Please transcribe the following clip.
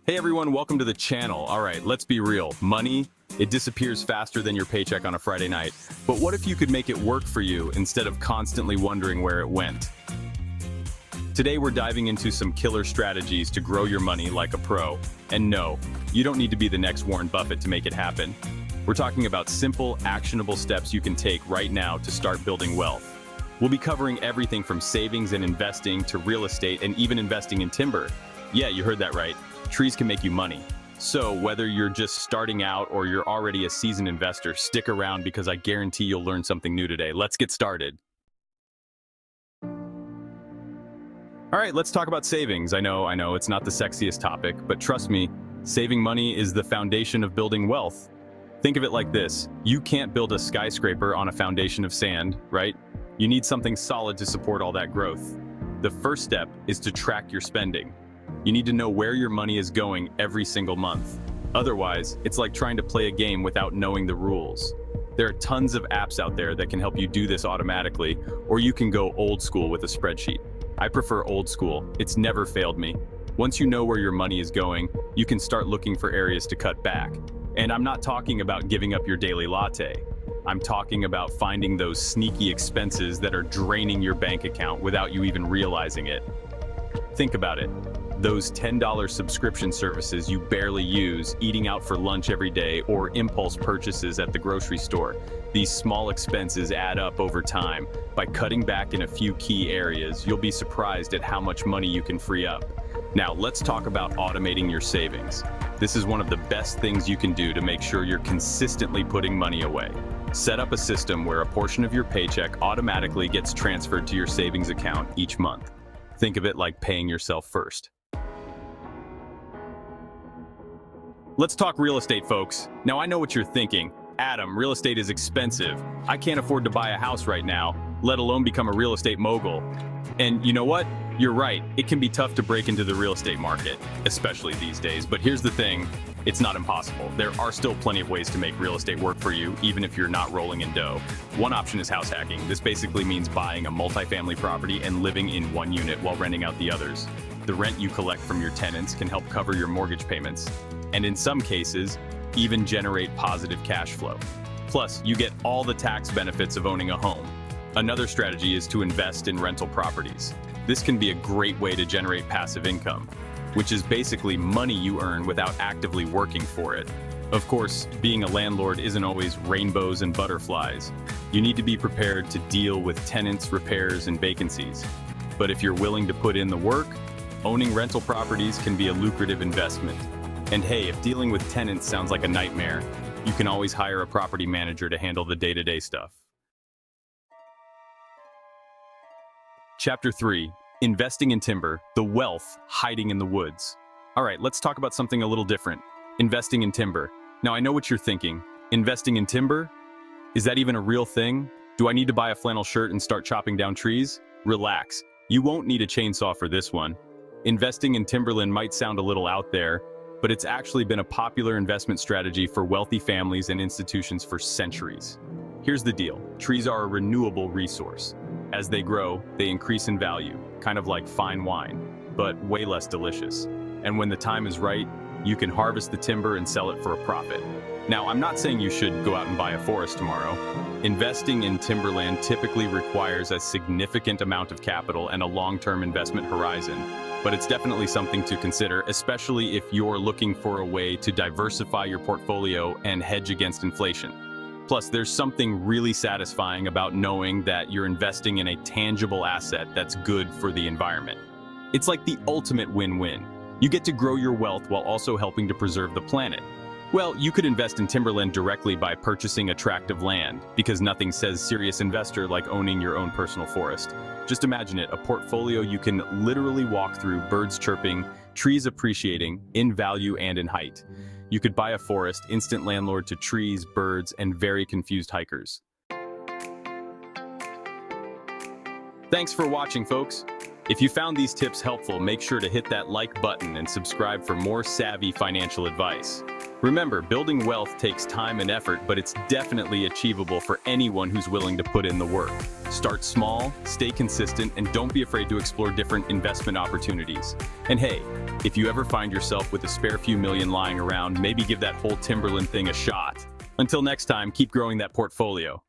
Hey everyone, welcome to the channel. All right, let's be real. Money, it disappears faster than your paycheck on a Friday night. But what if you could make it work for you instead of constantly wondering where it went? Today we're diving into some killer strategies to grow your money like a pro. And no, you don't need to be the next Warren Buffett to make it happen. We're talking about simple, actionable steps you can take right now to start building wealth. We'll be covering everything from savings and investing to real estate and even investing in timber. Yeah, you heard that right. Trees can make you money. So whether you're just starting out or you're already a seasoned investor, stick around because I guarantee you'll learn something new today. Let's get started. All right, let's talk about savings. I know, it's not the sexiest topic, but trust me, saving money is the foundation of building wealth. Think of it like this. You can't build a skyscraper on a foundation of sand, right? You need something solid to support all that growth. The first step is to track your spending. You need to know where your money is going every single month. Otherwise, it's like trying to play a game without knowing the rules. There are tons of apps out there that can help you do this automatically, or you can go old school with a spreadsheet. I prefer old school. It's never failed me. Once you know where your money is going, you can start looking for areas to cut back. And I'm not talking about giving up your daily latte. I'm talking about finding those sneaky expenses that are draining your bank account without you even realizing it. Think about it. Those $10 subscription services you barely use, eating out for lunch every day, or impulse purchases at the grocery store. These small expenses add up over time. By cutting back in a few key areas, you'll be surprised at how much money you can free up. Now, let's talk about automating your savings. This is one of the best things you can do to make sure you're consistently putting money away. Set up a system where a portion of your paycheck automatically gets transferred to your savings account each month. Think of it like paying yourself first. Let's talk real estate, folks. Now, I know what you're thinking. Adam, real estate is expensive. I can't afford to buy a house right now, let alone become a real estate mogul. And you know what? You're right. It can be tough to break into the real estate market, especially these days. But here's the thing. It's not impossible. There are still plenty of ways to make real estate work for you, even if you're not rolling in dough. One option is house hacking. This basically means buying a multifamily property and living in one unit while renting out the others. The rent you collect from your tenants can help cover your mortgage payments, and in some cases, even generate positive cash flow. Plus, you get all the tax benefits of owning a home. Another strategy is to invest in rental properties. This can be a great way to generate passive income, which is basically money you earn without actively working for it. Of course, being a landlord isn't always rainbows and butterflies. You need to be prepared to deal with tenants, repairs, and vacancies. But if you're willing to put in the work, owning rental properties can be a lucrative investment. And hey, if dealing with tenants sounds like a nightmare, you can always hire a property manager to handle the day-to-day stuff. Chapter 3. Investing in timber, the wealth hiding in the woods. All right, let's talk about something a little different. Investing in timber. Now, I know what you're thinking. Investing in timber? Is that even a real thing? Do I need to buy a flannel shirt and start chopping down trees? Relax. You won't need a chainsaw for this one. Investing in timberland might sound a little out there, but it's actually been a popular investment strategy for wealthy families and institutions for centuries. Here's the deal. Trees are a renewable resource. As they grow, they increase in value, kind of like fine wine, but way less delicious. And when the time is right, you can harvest the timber and sell it for a profit. Now, I'm not saying you should go out and buy a forest tomorrow. Investing in timberland typically requires a significant amount of capital and a long-term investment horizon. But it's definitely something to consider, especially if you're looking for a way to diversify your portfolio and hedge against inflation. Plus, there's something really satisfying about knowing that you're investing in a tangible asset that's good for the environment. It's like the ultimate win-win. You get to grow your wealth while also helping to preserve the planet. Well, you could invest in timberland directly by purchasing a tract of land, because nothing says serious investor like owning your own personal forest. Just imagine it, a portfolio you can literally walk through, birds chirping, trees appreciating in value and in height. You could buy a forest, instant landlord to trees, birds, and very confused hikers. Thanks for watching, folks. If you found these tips helpful, make sure to hit that like button and subscribe for more savvy financial advice. Remember, building wealth takes time and effort, but it's definitely achievable for anyone who's willing to put in the work. Start small, stay consistent, and don't be afraid to explore different investment opportunities. And hey, if you ever find yourself with a spare few million lying around, maybe give that whole timberland thing a shot. Until next time, keep growing that portfolio.